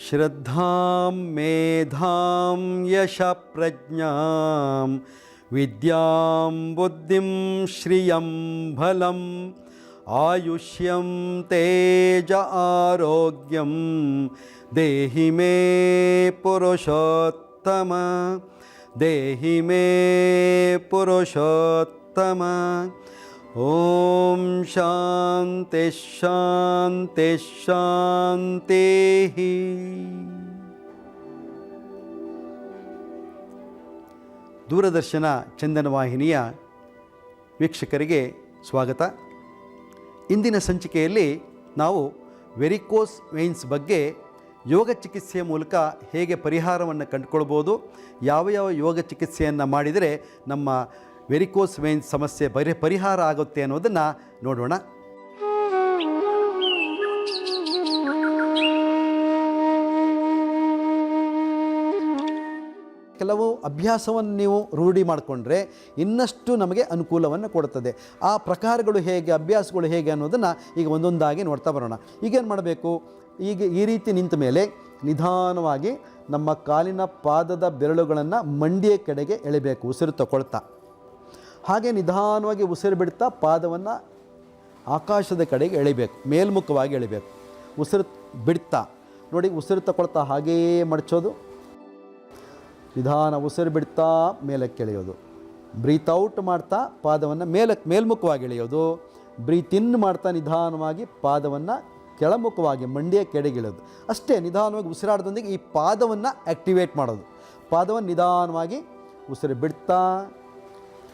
ಶ್ರದ್ಧಾಂ ಮೇಧಾಂ ಯಶಃಪ್ರಜ್ಞಾಂ ವಿದ್ಯಾಂ ಬುದ್ಧಿಂ ಶ್ರಿಯಂ ಬಲಂ ಆಯುಷ್ಯಂ ತೇಜ ಆರೋಗ್ಯಂ ದೇಹಿ ಮೇ ಪುರುಷೋತ್ತಮ ದೇಹಿ ಮೇ ಪುರುಷೋತ್ತಮ. ಓಂ ಶಾಂತಿ ಶಾಂತಿ ಶಾಂತಿ. ದೂರದರ್ಶನ ಚಂದನ ವಾಹಿನಿಯ ವೀಕ್ಷಕರಿಗೆ ಸ್ವಾಗತ. ಇಂದಿನ ಸಂಚಿಕೆಯಲ್ಲಿ ನಾವು ವೆರಿಕೋಸ್ ವೇನ್ಸ್ ಬಗ್ಗೆ ಯೋಗ ಚಿಕಿತ್ಸೆಯ ಮೂಲಕ ಹೇಗೆ ಪರಿಹಾರವನ್ನು ಕಂಡುಕೊಳ್ಬೋದು, ಯಾವ ಯಾವ ಯೋಗ ಚಿಕಿತ್ಸೆಯನ್ನು ಮಾಡಿದರೆ ನಮ್ಮ ವೆರಿಕೋಸ್ ವೇನ್ಸ್ ಸಮಸ್ಯೆ ಪರಿಹಾರ ಆಗುತ್ತೆ ಅನ್ನೋದನ್ನು ನೋಡೋಣ. ಕೆಲವು ಅಭ್ಯಾಸವನ್ನು ನೀವು ರೂಢಿ ಮಾಡಿಕೊಂಡ್ರೆ ಇನ್ನಷ್ಟು ನಮಗೆ ಅನುಕೂಲವನ್ನು ಕೊಡುತ್ತದೆ. ಆ ಪ್ರಕಾರಗಳು ಹೇಗೆ, ಅಭ್ಯಾಸಗಳು ಹೇಗೆ ಅನ್ನೋದನ್ನು ಈಗ ಒಂದೊಂದಾಗಿ ನೋಡ್ತಾ ಬರೋಣ. ಈಗೇನು ಮಾಡಬೇಕು, ಈಗ ಈ ರೀತಿ ನಿಂತ ಮೇಲೆ ನಿಧಾನವಾಗಿ ನಮ್ಮ ಕಾಲಿನ ಪಾದದ ಬೆರಳುಗಳನ್ನು ಮಂಡಿಯ ಕಡೆಗೆ ಎಳಿಬೇಕು ಉಸಿರು ತಗೊಳ್ತಾ. ಹಾಗೆ ನಿಧಾನವಾಗಿ ಉಸಿರು ಬಿಡ್ತಾ ಪಾದವನ್ನು ಆಕಾಶದ ಕಡೆಗೆ ಎಳಿಬೇಕು, ಮೇಲ್ಮುಖವಾಗಿ ಎಳಿಬೇಕು. ಉಸಿರು ಬಿಡ್ತಾ ನೋಡಿ, ಉಸಿರು ತಗೊಳ್ತಾ ಹಾಗೇ ಮಡಚೋದು, ನಿಧಾನ ಉಸಿರು ಬಿಡ್ತಾ ಮೇಲಕ್ಕೆ ಎಳೆಯೋದು. ಬ್ರೀತ್ ಔಟ್ ಮಾಡ್ತಾ ಪಾದವನ್ನು ಮೇಲ್ಮುಖವಾಗಿ ಎಳೆಯೋದು. ಬ್ರೀತ್ ಇನ್ ಮಾಡ್ತಾ ನಿಧಾನವಾಗಿ ಪಾದವನ್ನು ಕೆಳಮುಖವಾಗಿ ಮಂಡಿಯ ಕೆಳಗಿಳೋದು. ಅಷ್ಟೇ, ನಿಧಾನವಾಗಿ ಉಸಿರಾಡದೊಂದಿಗೆ ಈ ಪಾದವನ್ನು ಆ್ಯಕ್ಟಿವೇಟ್ ಮಾಡೋದು. ಪಾದವನ್ನು ನಿಧಾನವಾಗಿ ಉಸಿರು ಬಿಡ್ತಾ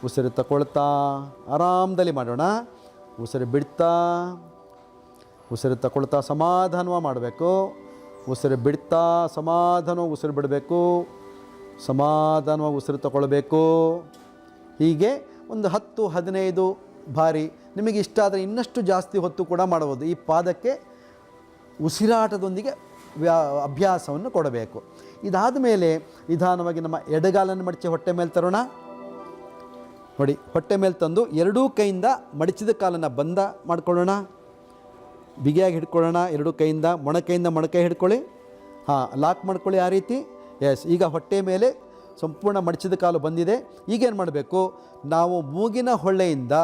ಉಸಿರು ತಗೊಳ್ತಾ ಆರಾಮದಲ್ಲಿ ಮಾಡೋಣ. ಉಸಿರು ಬಿಡ್ತಾ ಉಸಿರು ತಗೊಳ್ತಾ ಸಮಾಧಾನವಾಗಿ ಮಾಡಬೇಕು. ಉಸಿರು ಬಿಡ್ತಾ ಸಮಾಧಾನವಾಗಿ ಉಸಿರು ಬಿಡಬೇಕು, ಸಮಾಧಾನವಾಗಿ ಉಸಿರು ತಗೊಳ್ಬೇಕು. ಹೀಗೆ ಒಂದು 10-15 ಬಾರಿ, ನಿಮಗೆ ಇಷ್ಟ ಆದರೆ ಇನ್ನಷ್ಟು ಜಾಸ್ತಿ ಹೊತ್ತು ಕೂಡ ಮಾಡಬಹುದು. ಈ ಪಾದಕ್ಕೆ ಉಸಿರಾಟದೊಂದಿಗೆ ಅಭ್ಯಾಸವನ್ನು ಕೊಡಬೇಕು. ಇದಾದ ಮೇಲೆ ನಿಧಾನವಾಗಿ ನಮ್ಮ ಎಡಗಾಲನ್ನು ಮಡಚಿ ಹೊಟ್ಟೆ ಮೇಲೆ ತರೋಣ. ನೋಡಿ, ಹೊಟ್ಟೆ ಮೇಲೆ ತಂದು ಎರಡೂ ಕೈಯಿಂದ ಮಡಚಿದ ಕಾಲನ್ನು ಬಂದ ಮಾಡ್ಕೊಳ್ಳೋಣ. ಬಿಗಿಯಾಗಿ ಹಿಡ್ಕೊಳ್ಳೋಣ ಎರಡೂ ಕೈಯಿಂದ. ಮೊಣಕೈಯಿಂದ ಮೊಣಕೈ ಹಿಡ್ಕೊಳ್ಳಿ, ಲಾಕ್ ಮಾಡ್ಕೊಳ್ಳಿ ಆ ರೀತಿ. ಎಸ್, ಈಗ ಹೊಟ್ಟೆ ಮೇಲೆ ಸಂಪೂರ್ಣ ಮಡಚಿದ ಕಾಲು ಬಂದಿದೆ. ಈಗೇನು ಮಾಡಬೇಕು, ನಾವು ಮೂಗಿನ ಹೊಳ್ಳೆಯಿಂದ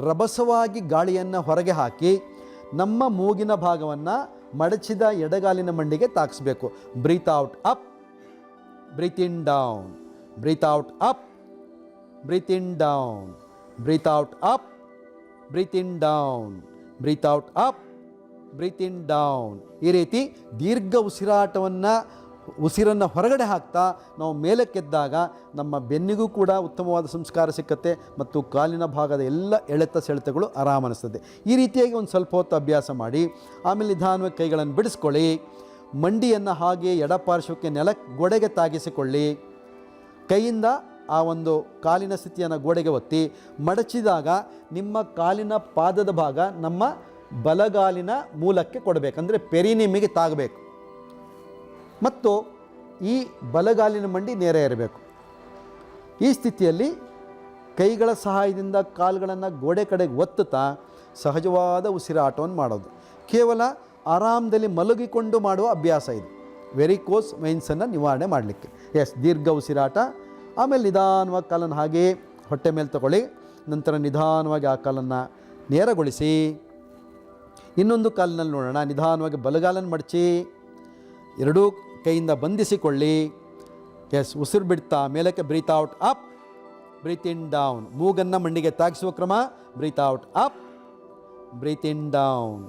ರಭಸವಾಗಿ ಗಾಳಿಯನ್ನು ಹೊರಗೆ ಹಾಕಿ ನಮ್ಮ ಮೂಗಿನ ಭಾಗವನ್ನು ಮಡಚಿದ ಎಡಗಾಲಿನ ಮಂಡಿಗೆ ತಾಕಿಸ್ಬೇಕು. Breath out up, breathe in down, breathe out up, breathe in down, breathe out up, breathe in down, breathe out up, breathe in down. ಈ ರೀತಿ ದೀರ್ಘ ಉಸಿರನ್ನು ಹೊರಗಡೆ ಹಾಕ್ತಾ ನಾವು ಮೇಲಕ್ಕೆದ್ದಾಗ ನಮ್ಮ ಬೆನ್ನಿಗೂ ಕೂಡ ಉತ್ತಮವಾದ ಸಂಸ್ಕಾರ ಸಿಕ್ಕತ್ತೆ ಮತ್ತು ಕಾಲಿನ ಭಾಗದ ಎಲ್ಲ ಎಳೆತ ಸೆಳೆತಗಳು ಆರಾಮ ಅನಿಸ್ತದೆ. ಈ ರೀತಿಯಾಗಿ ಒಂದು ಸ್ವಲ್ಪ ಹೊತ್ತು ಅಭ್ಯಾಸ ಮಾಡಿ ಆಮೇಲೆ ನಿಧಾನವಾಗಿ ಕೈಗಳನ್ನು ಬಿಡಿಸ್ಕೊಳ್ಳಿ. ಮಂಡಿಯನ್ನು ಹಾಗೆ ಎಡಪಾರ್ಶ್ವಕ್ಕೆ ಗೋಡೆಗೆ ತಾಗಿಸಿಕೊಳ್ಳಿ. ಕೈಯಿಂದ ಆ ಒಂದು ಕಾಲಿನ ಸ್ಥಿತಿಯನ್ನು ಗೋಡೆಗೆ ಒತ್ತಿ ಮಡಚಿದಾಗ ನಿಮ್ಮ ಕಾಲಿನ ಪಾದದ ಭಾಗ ನಮ್ಮ ಬಲಗಾಲಿನ ಮೂಲಕ್ಕೆ ಕೊಡಬೇಕು, ಅಂದರೆ ಪೆರಿನಿಮಿಗೆ ತಾಗಬೇಕು. ಮತ್ತು ಈ ಬಲಗಾಲಿನ ಮಂಡಿ ನೇರ ಇರಬೇಕು. ಈ ಸ್ಥಿತಿಯಲ್ಲಿ ಕೈಗಳ ಸಹಾಯದಿಂದ ಕಾಲುಗಳನ್ನು ಗೋಡೆ ಕಡೆಗೆ ಒತ್ತುತ್ತಾ ಸಹಜವಾದ ಉಸಿರಾಟವನ್ನು ಮಾಡೋದು. ಕೇವಲ ಆರಾಮದಲ್ಲಿ ಮಲಗಿಕೊಂಡು ಮಾಡುವ ಅಭ್ಯಾಸ ಇದು, ವೆರಿಕೋಸ್ ವೇನ್ಸನ್ನು ನಿವಾರಣೆ ಮಾಡಲಿಕ್ಕೆ. ಎಸ್, ದೀರ್ಘ ಉಸಿರಾಟ. ಆಮೇಲೆ ನಿಧಾನವಾಗಿ ಕಾಲನ್ನು ಹಾಗೇ ಹೊಟ್ಟೆ ಮೇಲೆ ತಗೊಳ್ಳಿ. ನಂತರ ನಿಧಾನವಾಗಿ ಆ ಕಾಲನ್ನು ನೇರಗೊಳಿಸಿ. ಇನ್ನೊಂದು ಕಾಲಿನಲ್ಲಿ ನೋಡೋಣ. ನಿಧಾನವಾಗಿ ಬಲಗಾಲನ್ನು ಮಡಚಿ ಎರಡೂ ಕೈಯಿಂದ ಬಂಧಿಸಿಕೊಳ್ಳಿ. ಎಸ್, ಉಸಿರು ಬಿಡ್ತಾ ಮೇಲಕ್ಕೆ breathe out up, breathe in down. ಮೂಗನ್ನು ಮಂಡಿಗೆ ತಾಗಿಸುವ ಕ್ರಮ. Breathe out up, breathe in down,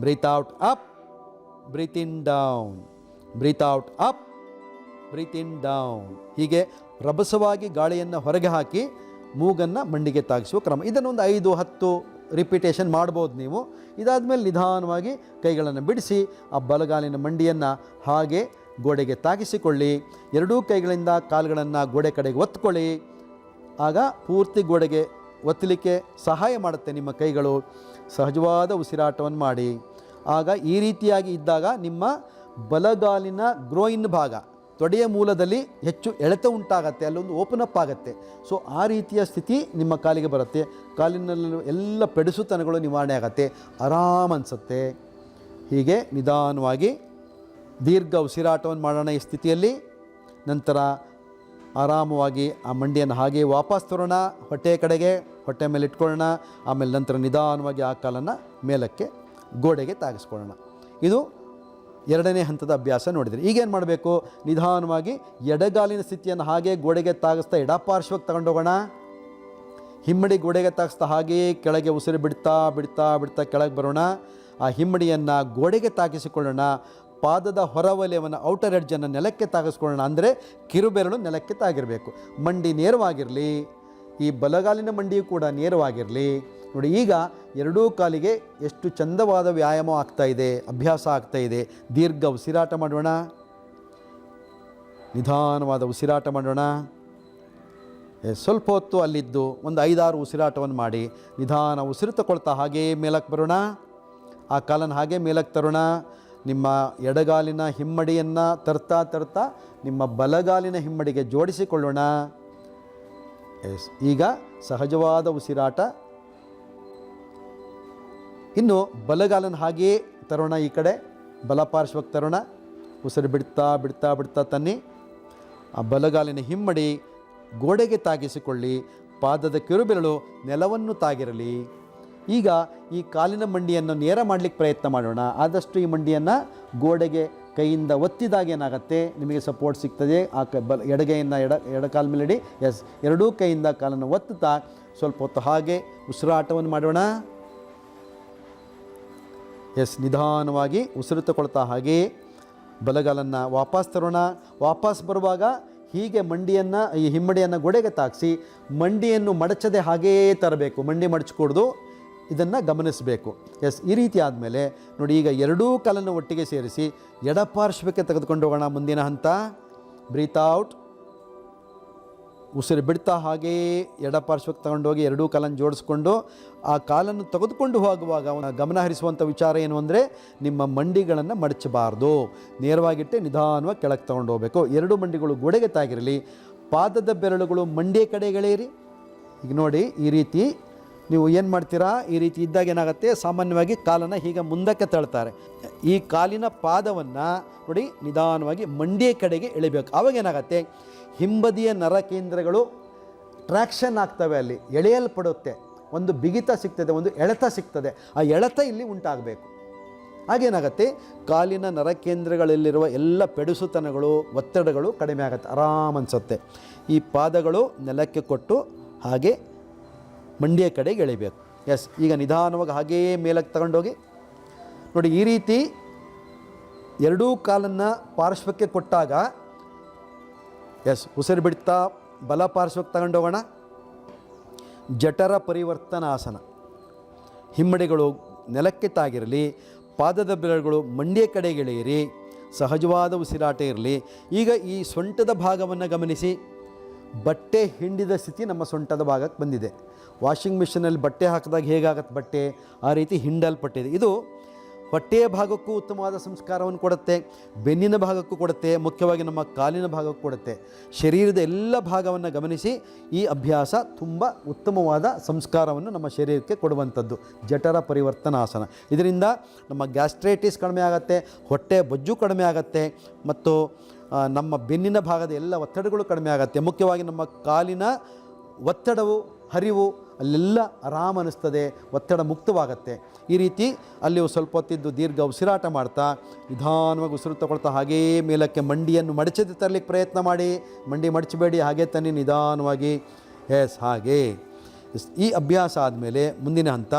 breathe out up, breathe in down, breathe out up, breathe in down. ಹೀಗೆ ರಭಸವಾಗಿ ಗಾಳಿಯನ್ನು ಹೊರಗೆ ಹಾಕಿ ಮೂಗನ್ನು ಮಂಡಿಗೆ ತಾಗಿಸುವ ಕ್ರಮ. ಇದನ್ನೊಂದು 5-10 ರಿಪಿಟೇಷನ್ ಮಾಡ್ಬೋದು ನೀವು. ಇದಾದಮೇಲೆ ನಿಧಾನವಾಗಿ ಕೈಗಳನ್ನು ಬಿಡಿಸಿ ಆ ಬಲಗಾಲಿನ ಮಂಡಿಯನ್ನು ಹಾಗೆ ಗೋಡೆಗೆ ತಾಗಿಸಿಕೊಳ್ಳಿ. ಎರಡೂ ಕೈಗಳಿಂದ ಕಾಲುಗಳನ್ನು ಗೋಡೆ ಕಡೆಗೆ ಒತ್ಕೊಳ್ಳಿ. ಆಗ ಪೂರ್ತಿ ಗೋಡೆಗೆ ಒತ್ತಲಿಕ್ಕೆ ಸಹಾಯ ಮಾಡುತ್ತೆ ನಿಮ್ಮ ಕೈಗಳು. ಸಹಜವಾದ ಉಸಿರಾಟವನ್ನು ಮಾಡಿ. ಆಗ ಈ ರೀತಿಯಾಗಿ ಇದ್ದಾಗ ನಿಮ್ಮ ಬಲಗಾಲಿನ ಗ್ರೋಯಿನ್ ಭಾಗ, ತೊಡೆಯ ಮೂಲದಲ್ಲಿ ಹೆಚ್ಚು ಎಳೆತ ಉಂಟಾಗತ್ತೆ, ಅಲ್ಲೊಂದು ಓಪನ್ ಅಪ್ ಆಗುತ್ತೆ. ಸೊ ಆ ರೀತಿಯ ಸ್ಥಿತಿ ನಿಮ್ಮ ಕಾಲಿಗೆ ಬರುತ್ತೆ. ಕಾಲಿನಲ್ಲೂ ಎಲ್ಲ ಪೆಡುಸುತನಗಳು ನಿವಾರಣೆ ಆಗುತ್ತೆ, ಆರಾಮ ಅನಿಸುತ್ತೆ. ಹೀಗೆ ನಿಧಾನವಾಗಿ ದೀರ್ಘ ಉಸಿರಾಟವನ್ನು ಮಾಡೋಣ ಈ ಸ್ಥಿತಿಯಲ್ಲಿ. ನಂತರ ಆರಾಮವಾಗಿ ಆ ಮಂಡಿಯನ್ನು ಹಾಗೆ ವಾಪಸ್ ತರೋಣ, ಹೊಟ್ಟೆ ಕಡೆಗೆ, ಹೊಟ್ಟೆ ಮೇಲೆ ಇಟ್ಕೊಳ್ಳೋಣ. ಆಮೇಲೆ ನಂತರ ನಿಧಾನವಾಗಿ ಆ ಕಾಲನ್ನು ಮೇಲಕ್ಕೆ ಗೋಡೆಗೆ ತಾಗಿಸ್ಕೊಳ್ಳೋಣ. ಇದು ಎರಡನೇ ಹಂತದ ಅಭ್ಯಾಸ ನೋಡಿದರೆ. ಈಗೇನು ಮಾಡಬೇಕು, ನಿಧಾನವಾಗಿ ಎಡಗಾಲಿನ ಸ್ಥಿತಿಯನ್ನು ಹಾಗೆ ಗೋಡೆಗೆ ತಾಗಿಸ್ತಾ ಎಡಪಾರ್ಶ್ವಕ್ಕೆ ತಗೊಂಡೋಗೋಣ. ಹಿಮ್ಮಡಿ ಗೋಡೆಗೆ ತಾಗಿಸ್ತಾ ಹಾಗೆಯೇ ಕೆಳಗೆ ಉಸಿರು ಬಿಡ್ತಾ ಬಿಡ್ತಾ ಬಿಡ್ತಾ ಕೆಳಗೆ ಬರೋಣ. ಆ ಹಿಮ್ಮಡಿಯನ್ನು ಗೋಡೆಗೆ ತಾಗಿಸಿಕೊಳ್ಳೋಣ. ಪಾದದ ಹೊರವಲಯವನ್ನು ಔಟರ್ ಎಡ್ಜನ್ನು ನೆಲಕ್ಕೆ ತಾಗಿಸ್ಕೊಳ್ಳೋಣ. ಅಂದರೆ ಕಿರುಬೆರಳು ನೆಲಕ್ಕೆ ತಾಗಿರಬೇಕು. ಮಂಡಿ ನೇರವಾಗಿರಲಿ, ಈ ಬಲಗಾಲಿನ ಮಂಡಿಯೂ ಕೂಡ ನೇರವಾಗಿರಲಿ. ನೋಡಿ, ಈಗ ಎರಡೂ ಕಾಲಿಗೆ ಎಷ್ಟು ಚಂದವಾದ ವ್ಯಾಯಾಮ ಆಗ್ತಾಯಿದೆ, ಅಭ್ಯಾಸ ಆಗ್ತಾಯಿದೆ. ದೀರ್ಘ ಉಸಿರಾಟ ಮಾಡೋಣ, ನಿಧಾನವಾದ ಉಸಿರಾಟ ಮಾಡೋಣ. ಸ್ವಲ್ಪ ಹೊತ್ತು ಅಲ್ಲಿದ್ದು ಒಂದು 5-6 ಉಸಿರಾಟವನ್ನು ಮಾಡಿ ನಿಧಾನ ಉಸಿರು ತಗೊಳ್ತಾ ಹಾಗೇ ಮೇಲಕ್ಕೆ ಬರೋಣ. ಆ ಕಾಲನ್ನು ಹಾಗೆ ಮೇಲಕ್ಕೆ ತರೋಣ. ನಿಮ್ಮ ಎಡಗಾಲಿನ ಹಿಮ್ಮಡಿಯನ್ನು ತರ್ತಾ ತರ್ತಾ ನಿಮ್ಮ ಬಲಗಾಲಿನ ಹಿಮ್ಮಡಿಗೆ ಜೋಡಿಸಿಕೊಳ್ಳೋಣ. ಈಗ ಸಹಜವಾದ ಉಸಿರಾಟ. ಇನ್ನು ಬಲಗಾಲನ್ನು ಹಾಗೆಯೇ ತರೋಣ, ಈ ಕಡೆ ಬಲಪಾರ್ಶ್ವಕ್ಕೆ ತರೋಣ. ಉಸಿರು ಬಿಡ್ತಾ ಬಿಡ್ತಾ ಬಿಡ್ತಾ ತನ್ನಿ. ಆ ಬಲಗಾಲಿನ ಹಿಮ್ಮಡಿ ಗೋಡೆಗೆ ತಾಗಿಸಿಕೊಳ್ಳಿ. ಪಾದದ ಕಿರುಬೆರಳು ನೆಲವನ್ನು ತಾಗಿರಲಿ. ಈಗ ಈ ಕಾಲಿನ ಮಂಡಿಯನ್ನು ನೇರ ಮಾಡಲಿಕ್ಕೆ ಪ್ರಯತ್ನ ಮಾಡೋಣ. ಆದಷ್ಟು ಈ ಮಂಡಿಯನ್ನು ಗೋಡೆಗೆ ಕೈಯಿಂದ ಒತ್ತಿದಾಗ ಏನಾಗುತ್ತೆ, ನಿಮಗೆ ಸಪೋರ್ಟ್ ಸಿಗ್ತದೆ. ಆ ಎಡಗೈಯನ್ನು ಎಡಕಾಲ ಮೇಲೆ ಇಡಿ. ಎಸ್, ಎರಡೂ ಕೈಯಿಂದ ಕಾಲನ್ನು ಒತ್ತುತ್ತಾ ಸ್ವಲ್ಪ ಹೊತ್ತು ಹಾಗೆ ಉಸಿರಾಟವನ್ನು ಮಾಡೋಣ. ಎಸ್, ನಿಧಾನವಾಗಿ ಉಸಿರು ತಗೊಳ್ತಾ ಹಾಗೆಯೇ ಬಲಗಾಲನ್ನು ವಾಪಸ್ ತರೋಣ. ವಾಪಸ್ ಬರುವಾಗ ಹೀಗೆ ಮಂಡಿಯನ್ನು, ಈ ಹಿಮ್ಮಡಿಯನ್ನು ಗೋಡೆಗೆ ತಾಗಿಸಿ ಮಂಡಿಯನ್ನು ಮಡಚದೆ ಹಾಗೆಯೇ ತರಬೇಕು. ಮಂಡಿ ಮಡಚ್ಕೊಡ್ದು, ಇದನ್ನು ಗಮನಿಸಬೇಕು. ಎಸ್, ಈ ರೀತಿ ಆದಮೇಲೆ ನೋಡಿ, ಈಗ ಎರಡೂ ಕಾಲನ್ನು ಒಟ್ಟಿಗೆ ಸೇರಿಸಿ ಎಡಪಾರ್ಶ್ವಕ್ಕೆ ತೆಗೆದುಕೊಂಡು ಹೋಗೋಣ. ಮುಂದಿನ ಹಂತ, ಬ್ರೀತ್ ಔಟ್. ಉಸಿರು ಬಿಡ್ತಾ ಹಾಗೆಯೇ ಎಡಪಾರ್ಶ್ವಕ್ಕೆ ತಗೊಂಡೋಗಿ ಎರಡೂ ಕಾಲನ್ನು ಜೋಡಿಸ್ಕೊಂಡು ಆ ಕಾಲನ್ನು ತೆಗೆದುಕೊಂಡು ಹೋಗುವಾಗ ಗಮನ ಹರಿಸುವಂಥ ವಿಚಾರ ಏನು ಅಂದರೆ, ನಿಮ್ಮ ಮಂಡಿಗಳನ್ನು ಮಡಚಬಾರ್ದು. ನೇರವಾಗಿಟ್ಟೆ ನಿಧಾನವಾಗಿ ಕೆಳಗೆ ತಗೊಂಡು ಹೋಗಬೇಕು. ಎರಡು ಮಂಡಿಗಳು ಗೋಡೆಗೆ ತಾಗಿರಲಿ. ಪಾದದ ಬೆರಳುಗಳು ಮಂಡಿಯ ಕಡೆಗೆಳೆಯಿರಿ. ಈಗ ನೋಡಿ, ಈ ರೀತಿ ನೀವು ಏನು ಮಾಡ್ತೀರಾ, ಈ ರೀತಿ ಇದ್ದಾಗ ಏನಾಗುತ್ತೆ, ಸಾಮಾನ್ಯವಾಗಿ ಕಾಲನ್ನು ಹೀಗೆ ಮುಂದಕ್ಕೆ ತಳ್ತಾರೆ. ಈ ಕಾಲಿನ ಪಾದವನ್ನು ನೋಡಿ ನಿಧಾನವಾಗಿ ಮಂಡಿಯ ಕಡೆಗೆ ಎಳಿಬೇಕು. ಆವಾಗ ಏನಾಗುತ್ತೆ, ಹಿಂಬದಿಯ ನರಕೇಂದ್ರಗಳು ಟ್ರ್ಯಾಕ್ಷನ್ ಆಗ್ತವೆ, ಅಲ್ಲಿ ಎಳೆಯಲ್ಪಡುತ್ತೆ. ಒಂದು ಬಿಗಿತ ಸಿಗ್ತದೆ, ಒಂದು ಎಳೆತ ಸಿಗ್ತದೆ. ಆ ಎಳೆತ ಇಲ್ಲಿ ಉಂಟಾಗಬೇಕು. ಹಾಗೇನಾಗುತ್ತೆ, ಕಾಲಿನ ನರಕೇಂದ್ರಗಳಲ್ಲಿರುವ ಎಲ್ಲ ಪೆಡುಸುತನಗಳು, ಒತ್ತಡಗಳು ಕಡಿಮೆ ಆಗುತ್ತೆ, ಆರಾಮ್ ಅನಿಸುತ್ತೆ. ಈ ಪಾದಗಳು ನೆಲಕ್ಕೆ ಕೊಟ್ಟು ಹಾಗೆ ಮಂಡಿಯ ಕಡೆಗೆ ಎಳಿಬೇಕು. ಎಸ್, ಈಗ ನಿಧಾನವಾಗಿ ಹಾಗೆಯೇ ಮೇಲಕ್ಕೆ ತಗೊಂಡೋಗಿ ನೋಡಿ, ಈ ರೀತಿ ಎರಡೂ ಕಾಲನ್ನು ಪಾರ್ಶ್ವಕ್ಕೆ ಕೊಟ್ಟಾಗ ಎಸ್, ಉಸಿರು ಬಿಡ್ತಾ ಬಲ ಪಾರ್ಶ್ವಕ್ಕೆ ತಗೊಂಡೋಗೋಣ. ಜಠರ ಪರಿವರ್ತನಾಸನ. ಹಿಮ್ಮಡಿಗಳು ನೆಲಕ್ಕೆ ತಾಗಿರಲಿ. ಪಾದದ ಬೆರಳುಗಳು ಮಂಡಿಯ ಕಡೆಗೆ ಎಳೆಯಿರಿ. ಸಹಜವಾದ ಉಸಿರಾಟ ಇರಲಿ. ಈಗ ಈ ಸೊಂಟದ ಭಾಗವನ್ನು ಗಮನಿಸಿ. ಬಟ್ಟೆ ಹಿಂಡಿದ ಸ್ಥಿತಿ ನಮ್ಮ ಸೊಂಟದ ಭಾಗಕ್ಕೆ ಬಂದಿದೆ. ವಾಷಿಂಗ್ ಮಿಷಿನಲ್ಲಿ ಬಟ್ಟೆ ಹಾಕಿದಾಗ ಹೇಗಾಗತ್ತೆ ಬಟ್ಟೆ, ಆ ರೀತಿ ಹಿಂಡಲ್ಪಟ್ಟಿದೆ. ಇದು ಹೊಟ್ಟೆಯ ಭಾಗಕ್ಕೂ ಉತ್ತಮವಾದ ಸಂಸ್ಕಾರವನ್ನು ಕೊಡುತ್ತೆ, ಬೆನ್ನಿನ ಭಾಗಕ್ಕೂ ಕೊಡುತ್ತೆ, ಮುಖ್ಯವಾಗಿ ನಮ್ಮ ಕಾಲಿನ ಭಾಗಕ್ಕೂ ಕೊಡುತ್ತೆ. ಶರೀರದ ಎಲ್ಲ ಭಾಗವನ್ನು ಗಮನಿಸಿ. ಈ ಅಭ್ಯಾಸ ತುಂಬ ಉತ್ತಮವಾದ ಸಂಸ್ಕಾರವನ್ನು ನಮ್ಮ ಶರೀರಕ್ಕೆ ಕೊಡುವಂಥದ್ದು. ಜಠರ ಪರಿವರ್ತನಾಸನ. ಇದರಿಂದ ನಮ್ಮ ಗ್ಯಾಸ್ಟ್ರೈಟಿಸ್ ಕಡಿಮೆ ಆಗುತ್ತೆ, ಹೊಟ್ಟೆ ಬೊಜ್ಜು ಕಡಿಮೆ ಆಗುತ್ತೆ, ಮತ್ತು ನಮ್ಮ ಬೆನ್ನಿನ ಭಾಗದ ಎಲ್ಲ ಒತ್ತಡಗಳು ಕಡಿಮೆ ಆಗುತ್ತೆ. ಮುಖ್ಯವಾಗಿ ನಮ್ಮ ಕಾಲಿನ ಒತ್ತಡವು, ಹರಿವು ಅಲ್ಲೆಲ್ಲ ಆರಾಮ ಅನ್ನಿಸ್ತದೆ, ಒತ್ತಡ ಮುಕ್ತವಾಗತ್ತೆ. ಈ ರೀತಿ ಅಲ್ಲಿ ಸ್ವಲ್ಪ ಹೊತ್ತಿದ್ದು ದೀರ್ಘ ಉಸಿರಾಟ ಮಾಡ್ತಾ ನಿಧಾನವಾಗಿ ಉಸಿರು ತಗೊಳ್ತಾ ಹಾಗೆಯೇ ಮೇಲಕ್ಕೆ ಮಂಡಿಯನ್ನು ಮಡಚದೆ ತರಲಿಕ್ಕೆ ಪ್ರಯತ್ನ ಮಾಡಿ. ಮಂಡಿ ಮಡಚಬೇಡಿ, ಹಾಗೆ ತನ್ನಿ ನಿಧಾನವಾಗಿ. ಎಸ್, ಹಾಗೆ. ಈ ಅಭ್ಯಾಸ ಆದಮೇಲೆ ಮುಂದಿನ ಹಂತ,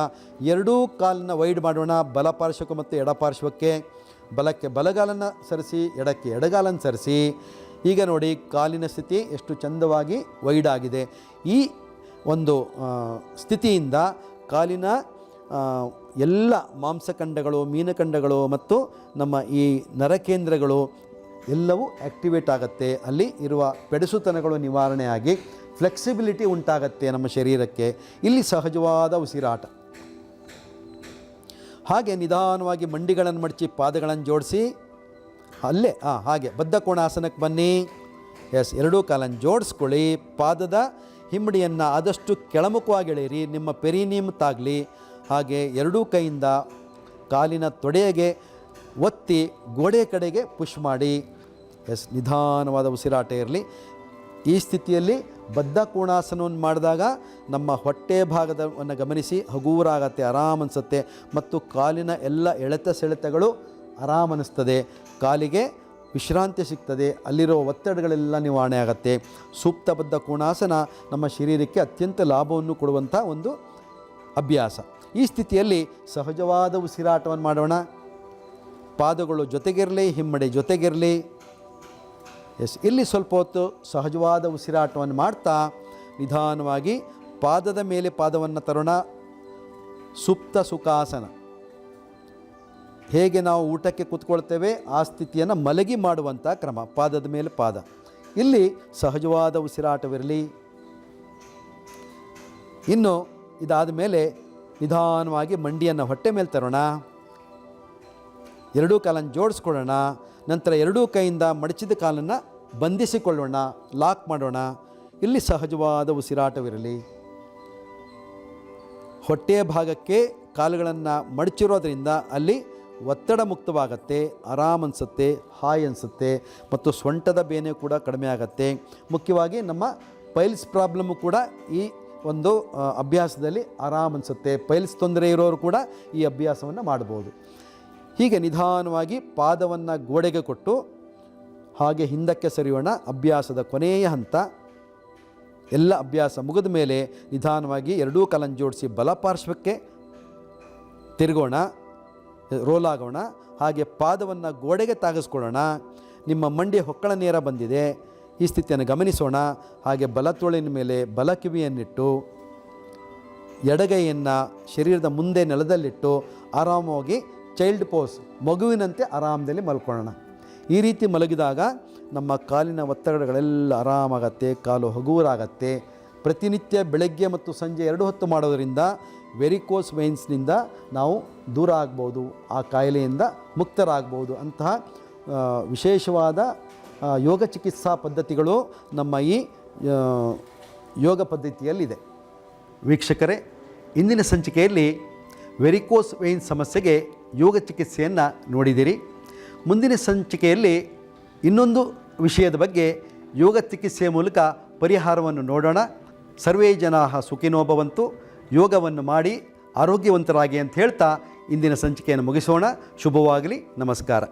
ಎರಡೂ ಕಾಲನ್ನು ವೈಡ್ ಮಾಡೋಣ. ಬಲಪಾರ್ಶ್ವಕ್ಕೆ ಮತ್ತು ಎಡಪಾರ್ಶ್ವಕ್ಕೆ. ಬಲಕ್ಕೆ ಬಲಗಾಲನ್ನು ಸರಿಸಿ, ಎಡಕ್ಕೆ ಎಡಗಾಲನ್ನು ಸರಿಸಿ. ಈಗ ನೋಡಿ, ಕಾಲಿನ ಸ್ಥಿತಿ ಎಷ್ಟು ಚಂದವಾಗಿ ವೈಡ್ ಆಗಿದೆ. ಈ ಒಂದು ಸ್ಥಿತಿಯಿಂದ ಕಾಲಿನ ಎಲ್ಲ ಮಾಂಸಖಂಡಗಳು, ಮೀನಖಂಡಗಳು ಮತ್ತು ನಮ್ಮ ಈ ನರಕೇಂದ್ರಗಳು ಎಲ್ಲವೂ ಆ್ಯಕ್ಟಿವೇಟ್ ಆಗುತ್ತೆ. ಅಲ್ಲಿ ಇರುವ ಪೆಡಸುತನಗಳು ನಿವಾರಣೆ ಆಗಿ ಫ್ಲೆಕ್ಸಿಬಿಲಿಟಿ ಉಂಟಾಗತ್ತೆ ನಮ್ಮ ಶರೀರಕ್ಕೆ. ಇಲ್ಲಿ ಸಹಜವಾದ ಉಸಿರಾಟ. ಹಾಗೆ ನಿಧಾನವಾಗಿ ಮಂಡಿಗಳನ್ನು ಮಡಚಿ ಪಾದಗಳನ್ನು ಜೋಡಿಸಿ ಅಲ್ಲೇ ಹಾಗೆ ಬದ್ಧ ಕೋಣಾಸನಕ್ಕೆ ಬನ್ನಿ. ಎಸ್, ಎರಡೂ ಕಾಲನ್ನು ಜೋಡಿಸ್ಕೊಳ್ಳಿ. ಪಾದದ ಹಿಮ್ಮಡಿಯನ್ನು ಆದಷ್ಟು ಕೆಳಮುಖವಾಗಿ ಎಳೆಯಿರಿ, ನಿಮ್ಮ ಪೆರಿನಿಯಮ್ ತಾಗಲಿ. ಹಾಗೆ ಎರಡೂ ಕೈಯಿಂದ ಕಾಲಿನ ತೊಡೆಗೆ ಒತ್ತಿ ಗೋಡೆ ಕಡೆಗೆ ಪುಷ್ ಮಾಡಿ. ನಿಧಾನವಾದ ಉಸಿರಾಟ ಇರಲಿ. ಈ ಸ್ಥಿತಿಯಲ್ಲಿ ಬದ್ಧ ಕೋಣಾಸನವನ್ನು ಮಾಡಿದಾಗ ನಮ್ಮ ಹೊಟ್ಟೆ ಭಾಗದವನ್ನು ಗಮನಿಸಿ ಹಗೂರಾಗತ್ತೆ, ಆರಾಮ ಅನಿಸುತ್ತೆ ಮತ್ತು ಕಾಲಿನ ಎಲ್ಲ ಎಳೆತ ಸೆಳೆತಗಳು ಆರಾಮ ಅನ್ನಿಸ್ತದೆ. ಕಾಲಿಗೆ ವಿಶ್ರಾಂತಿ ಸಿಗ್ತದೆ, ಅಲ್ಲಿರೋ ಒತ್ತಡಗಳೆಲ್ಲ ನಿವಾರಣೆ ಆಗುತ್ತೆ. ಸೂಕ್ತಬದ್ಧ ಕೋಣಾಸನ ನಮ್ಮ ಶರೀರಕ್ಕೆ ಅತ್ಯಂತ ಲಾಭವನ್ನು ಕೊಡುವಂಥ ಒಂದು ಅಭ್ಯಾಸ. ಈ ಸ್ಥಿತಿಯಲ್ಲಿ ಸಹಜವಾದ ಉಸಿರಾಟವನ್ನು ಮಾಡೋಣ. ಪಾದಗಳು ಜೊತೆಗಿರಲಿ, ಹಿಮ್ಮಡಿ ಜೊತೆಗಿರಲಿ. ಇಲ್ಲಿ ಸ್ವಲ್ಪ ಹೊತ್ತು ಸಹಜವಾದ ಉಸಿರಾಟವನ್ನು ಮಾಡ್ತಾ ನಿಧಾನವಾಗಿ ಪಾದದ ಮೇಲೆ ಪಾದವನ್ನು ತರೋಣ. ಸುಪ್ತ ಸುಖಾಸನ. ಹೇಗೆ ನಾವು ಊಟಕ್ಕೆ ಕೂತ್ಕೊಳ್ತೇವೆ ಆ ಸ್ಥಿತಿಯನ್ನು ಮಲಗಿ ಮಾಡುವಂಥ ಕ್ರಮ. ಪಾದದ ಮೇಲೆ ಪಾದ. ಇಲ್ಲಿ ಸಹಜವಾದ ಉಸಿರಾಟವಿರಲಿ. ಇನ್ನು ಇದಾದ ಮೇಲೆ ನಿಧಾನವಾಗಿ ಮಂಡಿಯನ್ನು ಹೊಟ್ಟೆ ಮೇಲೆ ತರೋಣ. ಎರಡೂ ಕಾಲನ್ನು ಜೋಡಿಸ್ಕೊಳ್ಳೋಣ. ನಂತರ ಎರಡೂ ಕೈಯಿಂದ ಮಡಚಿದ ಕಾಲನ್ನು ಬಂಧಿಸಿಕೊಳ್ಳೋಣ, ಲಾಕ್ ಮಾಡೋಣ. ಇಲ್ಲಿ ಸಹಜವಾದ ಉಸಿರಾಟವಿರಲಿ. ಹೊಟ್ಟೆಯ ಭಾಗಕ್ಕೆ ಕಾಲುಗಳನ್ನು ಮಡಚಿರೋದ್ರಿಂದ ಅಲ್ಲಿ ಒತ್ತಡ ಮುಕ್ತವಾಗತ್ತೆ, ಆರಾಮ ಅನಿಸುತ್ತೆ, ಹಾಯ್ ಅನಿಸುತ್ತೆ ಮತ್ತು ಸೊಂಟದ ಬೇನೆ ಕೂಡ ಕಡಿಮೆ ಆಗುತ್ತೆ. ಮುಖ್ಯವಾಗಿ ನಮ್ಮ ಪೈಲ್ಸ್ ಪ್ರಾಬ್ಲಮ್ಮು ಕೂಡ ಈ ಒಂದು ಅಭ್ಯಾಸದಲ್ಲಿ ಆರಾಮ ಅನಿಸುತ್ತೆ. ಪೈಲ್ಸ್ ತೊಂದರೆ ಇರೋರು ಕೂಡ ಈ ಅಭ್ಯಾಸವನ್ನು ಮಾಡ್ಬೋದು. ಹೀಗೆ ನಿಧಾನವಾಗಿ ಪಾದವನ್ನು ಗೋಡೆಗೆ ಕೊಟ್ಟು ಹಾಗೆ ಹಿಂದಕ್ಕೆ ಸರಿಯೋಣ. ಅಭ್ಯಾಸದ ಕೊನೆಯ ಹಂತ. ಎಲ್ಲ ಅಭ್ಯಾಸ ಮುಗಿದ ಮೇಲೆ ನಿಧಾನವಾಗಿ ಎರಡೂ ಕಾಲನ್ನು ಜೋಡಿಸಿ ಬಲಪಾರ್ಶ್ವಕ್ಕೆ ತಿರುಗೋಣ, ರೋಲ್ ಆಗೋಣ. ಹಾಗೆ ಪಾದವನ್ನು ಗೋಡೆಗೆ ತಾಗಿಸ್ಕೊಳ್ಳೋಣ. ನಿಮ್ಮ ಮಂಡಿ ಹೊಕ್ಕಳ ನೇರ ಬಂದಿದೆ. ಈ ಸ್ಥಿತಿಯನ್ನು ಗಮನಿಸೋಣ. ಹಾಗೆ ಬಲ ತೋಳಿನ ಮೇಲೆ ಬಲ ಕಿವಿಯನ್ನಿಟ್ಟು ಎಡಗೈಯನ್ನು ಶರೀರದ ಮುಂದೆ ನೆಲದಲ್ಲಿಟ್ಟು ಆರಾಮವಾಗಿ ಚೈಲ್ಡ್ ಪೋಸ್, ಮಗುವಿನಂತೆ ಆರಾಮದಲ್ಲಿ ಮಲ್ಕೊಳ್ಳೋಣ. ಈ ರೀತಿ ಮಲಗಿದಾಗ ನಮ್ಮ ಕಾಲಿನ ಒತ್ತಡಗಳೆಲ್ಲ ಆರಾಮಾಗತ್ತೆ, ಕಾಲು ಹಗುರಾಗತ್ತೆ. ಪ್ರತಿನಿತ್ಯ ಬೆಳಗ್ಗೆ ಮತ್ತು ಸಂಜೆ 2 ಹೊತ್ತು ಮಾಡೋದರಿಂದ ವೆರಿಕೋಸ್ ವೈನ್ಸ್ನಿಂದ ನಾವು ದೂರ ಆಗ್ಬೋದು, ಆ ಕಾಯಿಲೆಯಿಂದ ಮುಕ್ತರಾಗ್ಬೋದು. ಅಂತಹ ವಿಶೇಷವಾದ ಯೋಗ ಚಿಕಿತ್ಸಾ ಪದ್ಧತಿಗಳು ನಮ್ಮ ಈ ಯೋಗ ಪದ್ಧತಿಯಲ್ಲಿದೆ. ವೀಕ್ಷಕರೇ, ಇಂದಿನ ಸಂಚಿಕೆಯಲ್ಲಿ ವೆರಿಕೋಸ್ ವೈನ್ ಸಮಸ್ಯೆಗೆ ಯೋಗ ಚಿಕಿತ್ಸೆಯನ್ನು ನೋಡಿದಿರಿ. ಮುಂದಿನ ಸಂಚಿಕೆಯಲ್ಲಿ ಇನ್ನೊಂದು ವಿಷಯದ ಬಗ್ಗೆ ಯೋಗ ಚಿಕಿತ್ಸೆಯ ಮೂಲಕ ಪರಿಹಾರವನ್ನು ನೋಡೋಣ. ಸರ್ವೇ ಜನಾಃ ಸುಖಿನೋ ಭವಂತು. ಯೋಗವನ್ನು ಮಾಡಿ ಆರೋಗ್ಯವಂತರಾಗಿ ಅಂತ ಹೇಳ್ತಾ ಇಂದಿನ ಸಂಚಿಕೆಯನ್ನು ಮುಗಿಸೋಣ. ಶುಭವಾಗಲಿ. ನಮಸ್ಕಾರ.